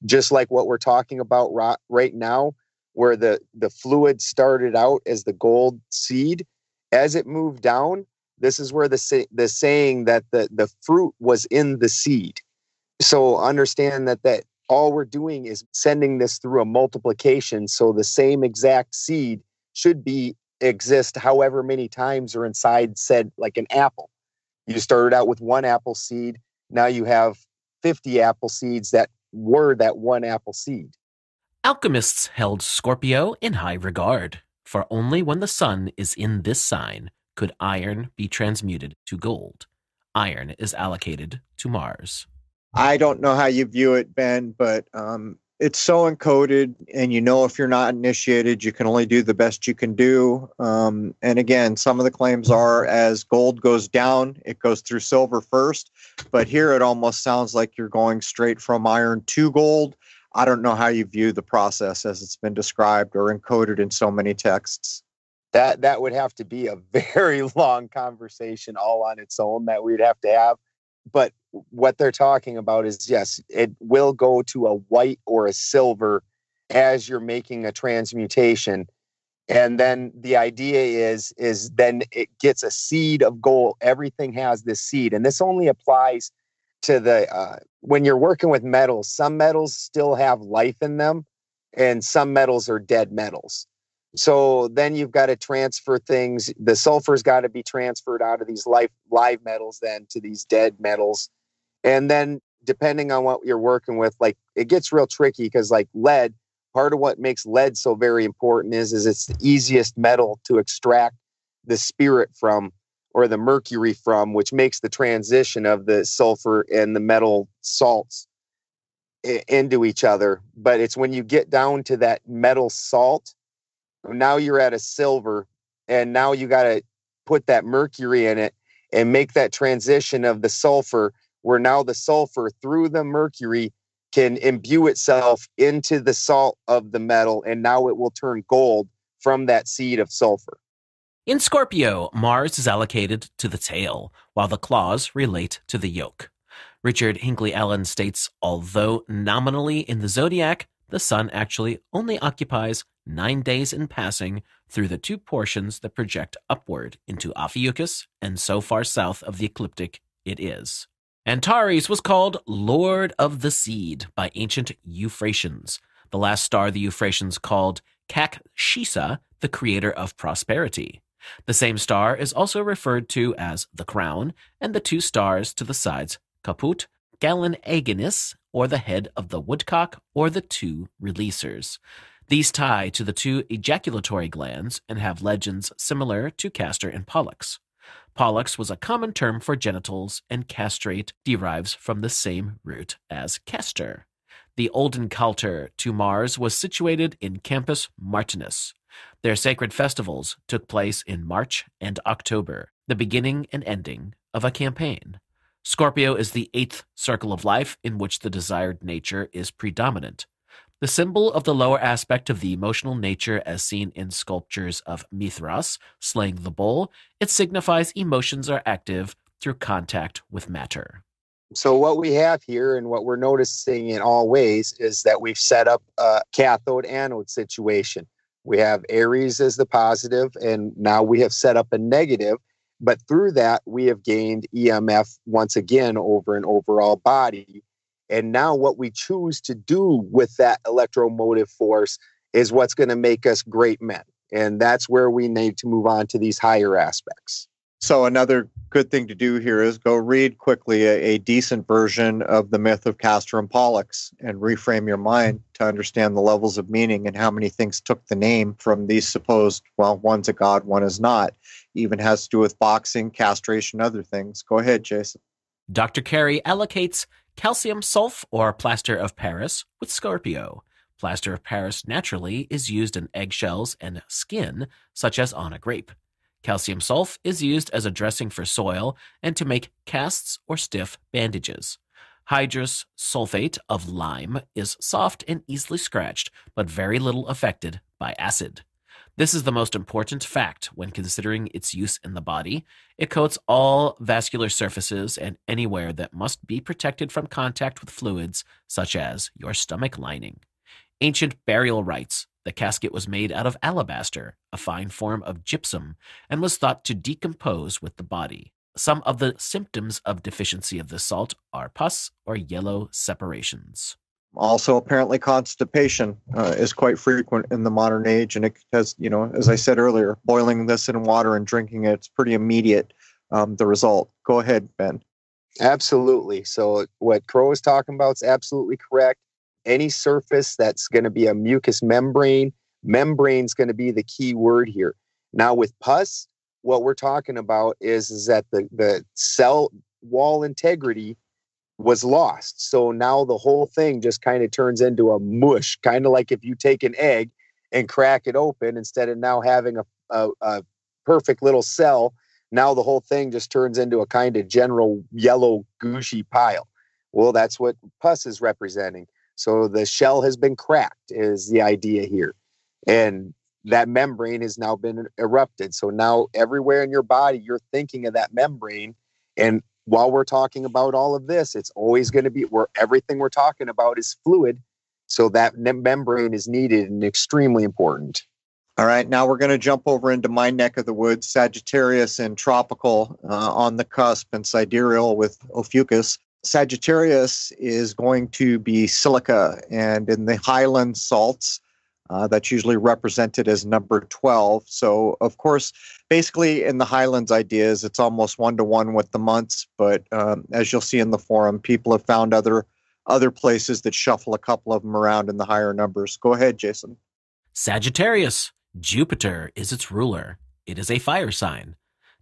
just like what we're talking about right now, where the fluid started out as the gold seed. As it moved down, this is where the saying that the fruit was in the seed. So understand that all we're doing is sending this through a multiplication. So the same exact seed should exist however many times are inside said, like an apple. You started out with one apple seed. Now you have 50 apple seeds that were that one apple seed. Alchemists held Scorpio in high regard, for only when the sun is in this sign could iron be transmuted to gold. Iron is allocated to Mars. I don't know how you view it, Ben, but it's so encoded, and if you're not initiated, you can only do the best you can do. And again, some of the claims are as gold goes down, it goes through silver first. But here it almost sounds like you're going straight from iron to gold. I don't know how you view the process as it's been described or encoded in so many texts. That would have to be a very long conversation all on its own that we'd have to have. But what they're talking about is, yes, it will go to a white or a silver as you're making a transmutation. And then the idea is then it gets a seed of gold. Everything has this seed. And this only applies to when you're working with metals. Some metals still have life in them, and some metals are dead metals. So then you've got to transfer things. The sulfur's got to be transferred out of these live metals then to these dead metals. And then depending on what you're working with, like it gets real tricky because like lead, part of what makes lead so very important is it's the easiest metal to extract the spirit from or the mercury from, which makes the transition of the sulfur and the metal salts into each other. But it's when you get down to that metal salt, now you're at a silver, and now you got to put that mercury in it and make that transition of the sulfur, where now the sulfur through the mercury can imbue itself into the salt of the metal, and now it will turn gold from that seed of sulfur. In Scorpio, Mars is allocated to the tail, while the claws relate to the yoke. Richard Hinckley Allen states, although nominally in the zodiac, the sun actually only occupies 9 days in passing through the two portions that project upward into Ophiuchus and so far south of the ecliptic it is. Antares was called Lord of the Seed by ancient Euphracians. The last star the Euphracians called Kakshisa, the creator of prosperity. The same star is also referred to as the crown, and the two stars to the sides, Caput, Gallinaginus, or the head of the woodcock, or the two releasers. These tie to the two ejaculatory glands and have legends similar to Castor and Pollux. Pollux was a common term for genitals, and castrate derives from the same root as castor. The olden calter to Mars was situated in Campus Martinis. Their sacred festivals took place in March and October, the beginning and ending of a campaign. Scorpio is the 8th circle of life in which the desired nature is predominant. The symbol of the lower aspect of the emotional nature as seen in sculptures of Mithras slaying the bull, it signifies emotions are active through contact with matter. So what we have here and what we're noticing in all ways is that we've set up a cathode-anode situation. We have Aries as the positive, and now we have set up a negative. But through that, we have gained EMF once again over an overall body. And now what we choose to do with that electromotive force is what's going to make us great men. And that's where we need to move on to these higher aspects. So another good thing to do here is go read quickly a decent version of the myth of Castor and Pollux and reframe your mind to understand the levels of meaning and how many things took the name from these supposed, well, one's a god, one is not. Even has to do with boxing, castration, other things. Go ahead, Jason. Dr. Carey allocates calcium sulf or plaster of Paris with Scorpio. Plaster of Paris naturally is used in eggshells and skin, such as on a grape. Calcium sulf is used as a dressing for soil and to make casts or stiff bandages. Hydrous sulfate of lime is soft and easily scratched, but very little affected by acid. This is the most important fact when considering its use in the body. It coats all vascular surfaces and anywhere that must be protected from contact with fluids, such as your stomach lining. Ancient burial rites. The casket was made out of alabaster, a fine form of gypsum, and was thought to decompose with the body. Some of the symptoms of deficiency of this salt are pus or yellow separations. Also, apparently constipation is quite frequent in the modern age, and it has, as I said earlier, boiling this in water and drinking it, it's pretty immediate, the result. Go ahead, Ben. Absolutely. So what Crow is talking about is absolutely correct. Any surface that's going to be a mucous membrane's going to be the key word here. Now with pus, what we're talking about is that the cell wall integrity was lost. So now the whole thing just kind of turns into a mush, kind of like if you take an egg and crack it open, instead of now having a perfect little cell, now the whole thing just turns into a kind of general yellow gushy pile. Well, that's what pus is representing. So the shell has been cracked is the idea here. And that membrane has now been erupted. So now everywhere in your body, you're thinking of that membrane. And while we're talking about all of this, it's always going to be where everything we're talking about is fluid. So that membrane is needed and extremely important. All right, now we're going to jump over into my neck of the woods, Sagittarius and tropical on the cusp, and sidereal with Ophiuchus. Sagittarius is going to be silica, and in the highland salts, That's usually represented as number 12. So, of course, basically in the Highlands ideas, it's almost one-to-one with the months. But as you'll see in the forum, people have found other places that shuffle a couple of them around in the higher numbers. Go ahead, Jason. Sagittarius. Jupiter is its ruler. It is a fire sign,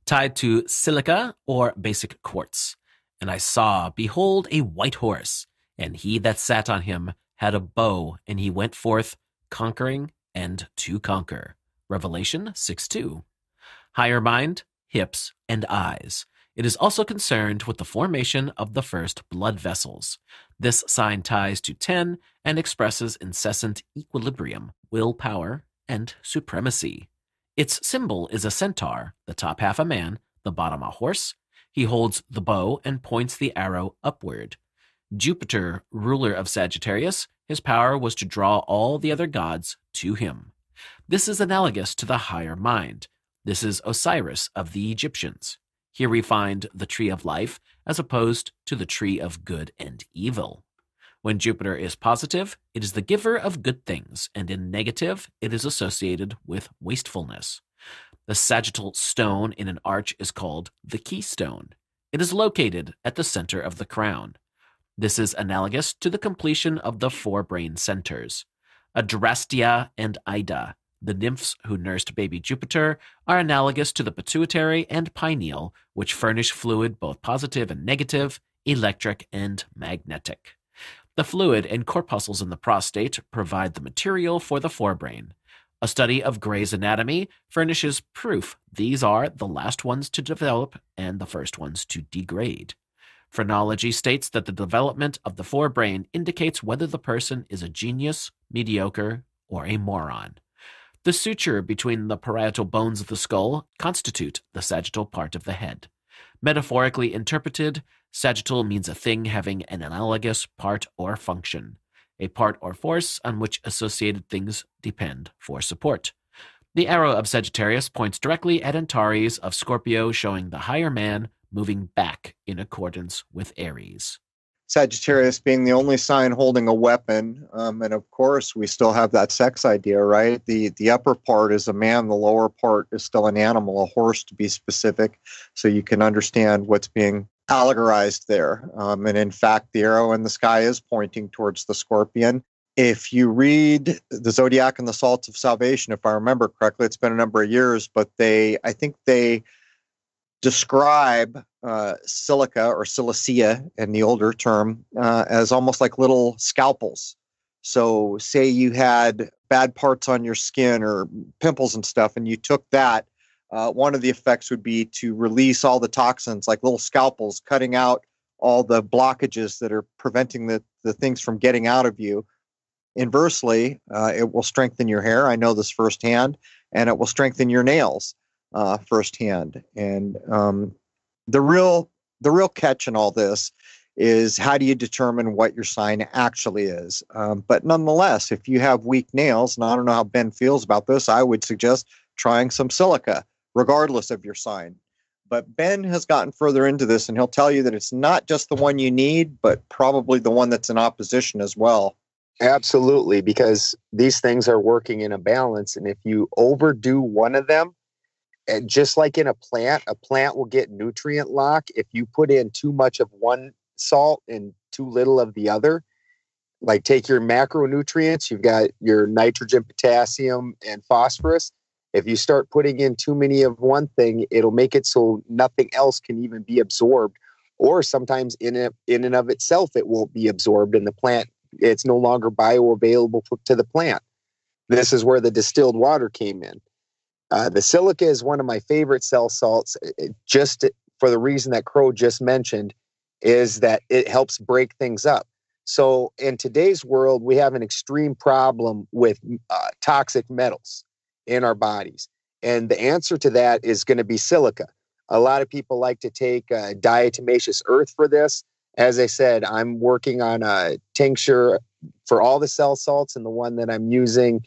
tied to silica or basic quartz. And I saw, behold, a white horse, and he that sat on him had a bow, and he went forth conquering and to conquer. Revelation 6:2. Higher mind, hips, and eyes. It is also concerned with the formation of the first blood vessels. This sign ties to 10 and expresses incessant equilibrium, willpower, and supremacy. Its symbol is a centaur, the top half a man, the bottom a horse. He holds the bow and points the arrow upward. Jupiter, ruler of Sagittarius, his power was to draw all the other gods to him. This is analogous to the higher mind. This is Osiris of the Egyptians. Here we find the tree of life as opposed to the tree of good and evil. When Jupiter is positive, it is the giver of good things, and in negative, it is associated with wastefulness. The sagittal stone in an arch is called the keystone. It is located at the center of the crown. This is analogous to the completion of the 4 brain centers. Adrastea and Ida, the nymphs who nursed baby Jupiter, are analogous to the pituitary and pineal, which furnish fluid both positive and negative, electric and magnetic. The fluid and corpuscles in the prostate provide the material for the forebrain. A study of Gray's Anatomy furnishes proof these are the last ones to develop and the first ones to degrade. Phrenology states that the development of the forebrain indicates whether the person is a genius, mediocre, or a moron. The suture between the parietal bones of the skull constitute the sagittal part of the head. Metaphorically interpreted, sagittal means a thing having an analogous part or function, a part or force on which associated things depend for support. The arrow of Sagittarius points directly at Antares of Scorpio, showing the higher man moving back in accordance with Aries. Sagittarius being the only sign holding a weapon. And of course, we still have that sex idea, right? The upper part is a man, the lower part is still an animal, a horse to be specific, so you can understand what's being allegorized there. And in fact, the arrow in the sky is pointing towards the scorpion. If you read the Zodiac and the Salts of Salvation, if I remember correctly, it's been a number of years, but I think they describe silica or silicea in the older term as almost like little scalpels. So say you had bad parts on your skin or pimples and stuff, and you took that, one of the effects would be to release all the toxins, like little scalpels, cutting out all the blockages that are preventing the things from getting out of you. Inversely, it will strengthen your hair. I know this firsthand, and it will strengthen your nails firsthand. And the real catch in all this is, how do you determine what your sign actually is? But nonetheless, if you have weak nails, and I don't know how Ben feels about this, I would suggest trying some silica, regardless of your sign. But Ben has gotten further into this, and he'll tell you that it's not just the one you need, but probably the one that's in opposition as well. Absolutely, because these things are working in a balance. And if you overdo one of them, and just like in a plant will get nutrient lock. If you put in too much of one salt and too little of the other, like take your macronutrients, you've got your nitrogen, potassium, and phosphorus. If you start putting in too many of one thing, it'll make it so nothing else can even be absorbed. Or sometimes in and of itself, it won't be absorbed in the plant. It's no longer bioavailable to the plant. This is where the distilled water came in. The silica is one of my favorite cell salts, just for the reason that Crow just mentioned, is that it helps break things up. So in today's world, we have an extreme problem with toxic metals in our bodies. And the answer to that is going to be silica. A lot of people like to take diatomaceous earth for this. As I said, I'm working on a tincture for all the cell salts, and the one that I'm using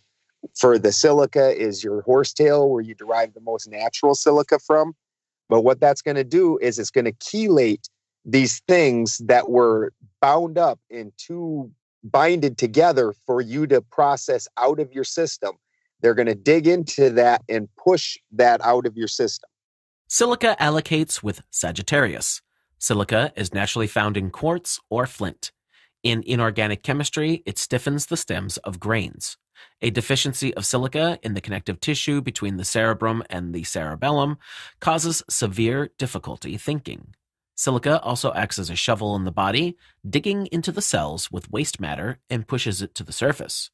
for the silica is your horsetail, where you derive the most natural silica from. But what that's going to do is it's going to chelate these things that were bound up in two binded together for you to process out of your system. They're going to dig into that and push that out of your system. Silica allocates with Sagittarius. Silica is naturally found in quartz or flint. In inorganic chemistry, it stiffens the stems of grains. A deficiency of silica in the connective tissue between the cerebrum and the cerebellum causes severe difficulty thinking. Silica also acts as a shovel in the body, digging into the cells with waste matter and pushes it to the surface.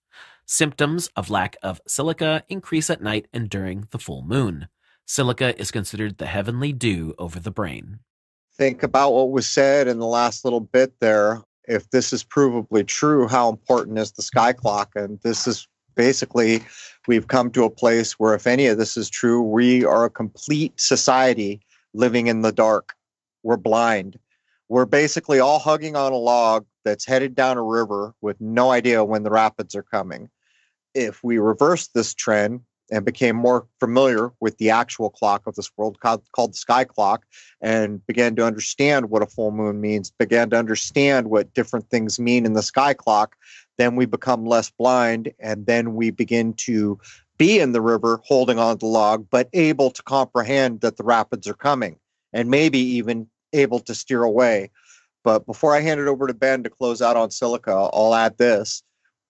Symptoms of lack of silica increase at night and during the full moon. Silica is considered the heavenly dew over the brain. Think about what was said in the last little bit there. If this is provably true, how important is the sky clock? And this is basically, we've come to a place where if any of this is true, we are a complete society living in the dark. We're blind. We're basically all hugging on a log that's headed down a river with no idea when the rapids are coming. If we reverse this trend and became more familiar with the actual clock of this world called the sky clock and began to understand what a full moon means, began to understand what different things mean in the sky clock, then we become less blind, and then we begin to be in the river holding on to the log, but able to comprehend that the rapids are coming and maybe even able to steer away. But before I hand it over to Ben to close out on silica, I'll add this.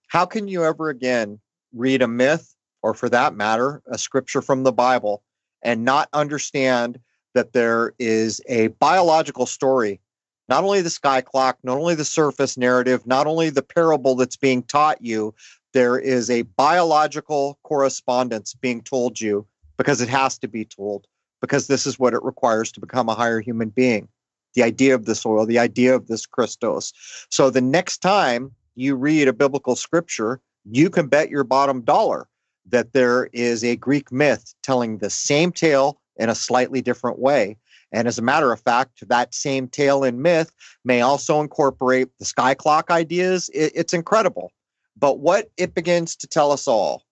How can you ever again read a myth, or for that matter, a scripture from the Bible, and not understand that there is a biological story, not only the sky clock, not only the surface narrative, not only the parable that's being taught you, there is a biological correspondence being told you because it has to be told, because this is what it requires to become a higher human being. The idea of the soil, the idea of this Christos. So the next time you read a biblical scripture, you can bet your bottom dollar that there is a Greek myth telling the same tale in a slightly different way. And as a matter of fact, that same tale and myth may also incorporate the sky clock ideas. It's incredible. But what it begins to tell us all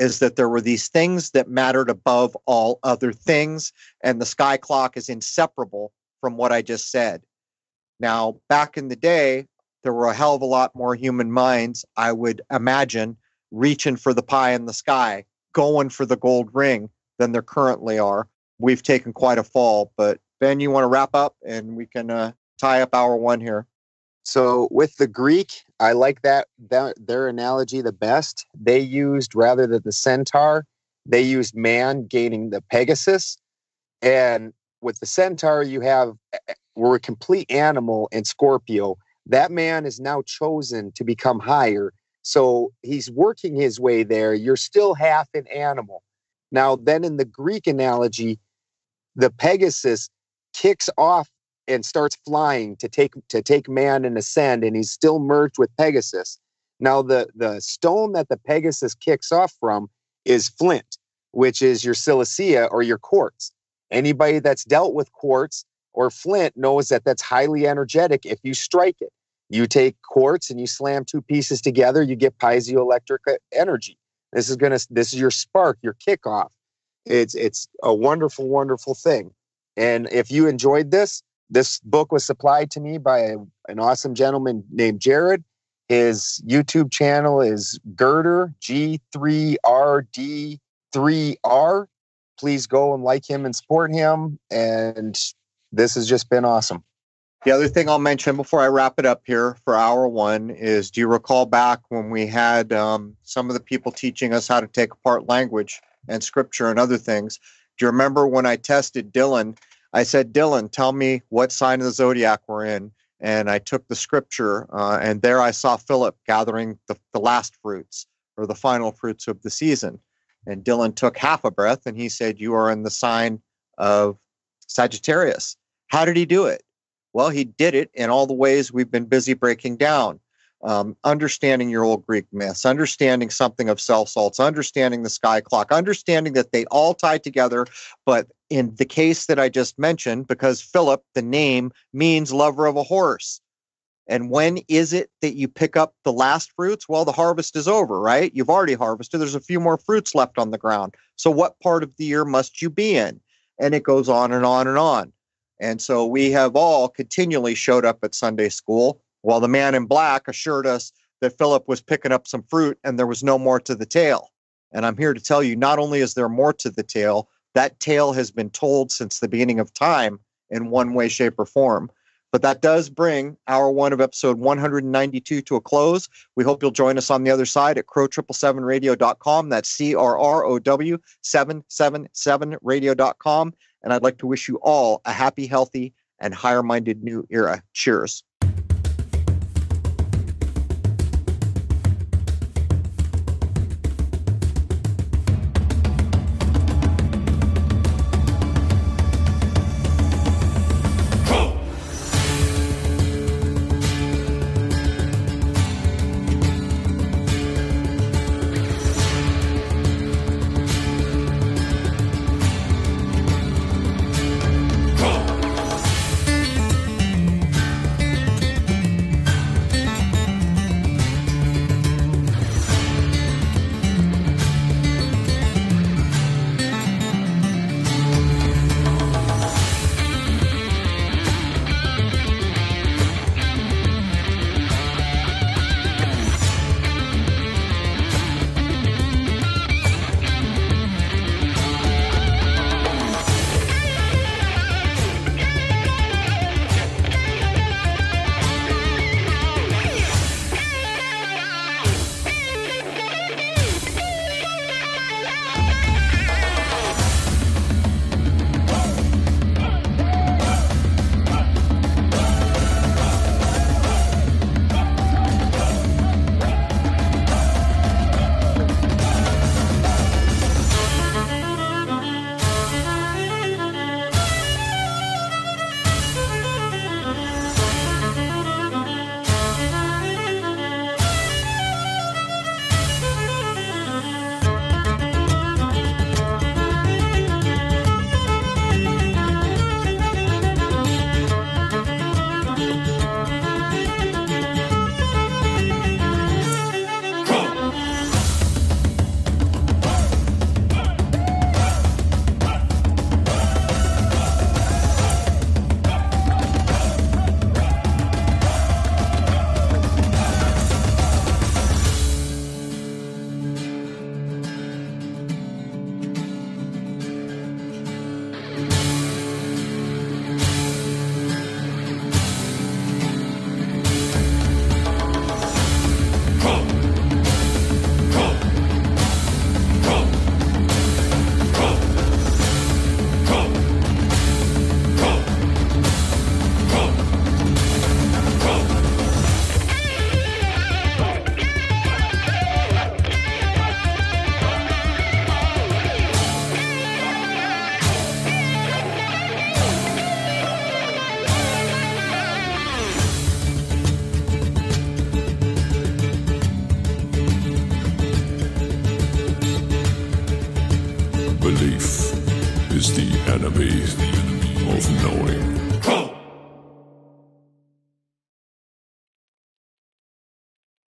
is that there were these things that mattered above all other things, and the sky clock is inseparable from what I just said. Now, back in the day, there were a hell of a lot more human minds, I would imagine, reaching for the pie in the sky, going for the gold ring than there currently are. We've taken quite a fall. But Ben, you want to wrap up and we can tie up hour one here? So with the Greek, I like that their analogy the best. They used, rather than the centaur, they used man gaining the Pegasus. And with the centaur, we're a complete animal in Scorpio. That man is now chosen to become higher. So he's working his way there. You're still half an animal. Now, then in the Greek analogy, the Pegasus kicks off and starts flying to take man and ascend, and he's still merged with Pegasus. Now, the stone that the Pegasus kicks off from is flint, which is your silicea or your quartz. Anybody that's dealt with quartz or flint knows that that's highly energetic if you strike it. You take quartz and you slam two pieces together, you get piezoelectric energy. This is your spark, your kickoff. It's a wonderful, wonderful thing. And if you enjoyed this book was supplied to me by an awesome gentleman named Jared. His YouTube channel is Girder, G3RD3R. Please go and like him and support him. And this has just been awesome. The other thing I'll mention before I wrap it up here for hour one is, do you recall back when we had some of the people teaching us how to take apart language and scripture and other things? Do you remember when I tested Dylan? I said, Dylan, tell me what sign of the zodiac we're in. And I took the scripture, and there I saw Philip gathering the last fruits or the final fruits of the season. And Dylan took half a breath and he said, you are in the sign of Sagittarius. How did he do it? Well, he did it in all the ways we've been busy breaking down. Understanding your old Greek myths, understanding something of cell salts, understanding the sky clock, understanding that they all tie together. But in the case that I just mentioned, because Philip, the name, means lover of a horse. And when is it that you pick up the last fruits? Well, the harvest is over, right? You've already harvested. There's a few more fruits left on the ground. So what part of the year must you be in? And it goes on and on and on. And so we have all continually showed up at Sunday school while the man in black assured us that Philip was picking up some fruit and there was no more to the tale. And I'm here to tell you, not only is there more to the tale, that tale has been told since the beginning of time in one way, shape, or form. But that does bring hour one of episode 192 to a close. We hope you'll join us on the other side at crow777radio.com. That's CRROW 777radio.com. And I'd like to wish you all a happy, healthy, and higher-minded new era. Cheers.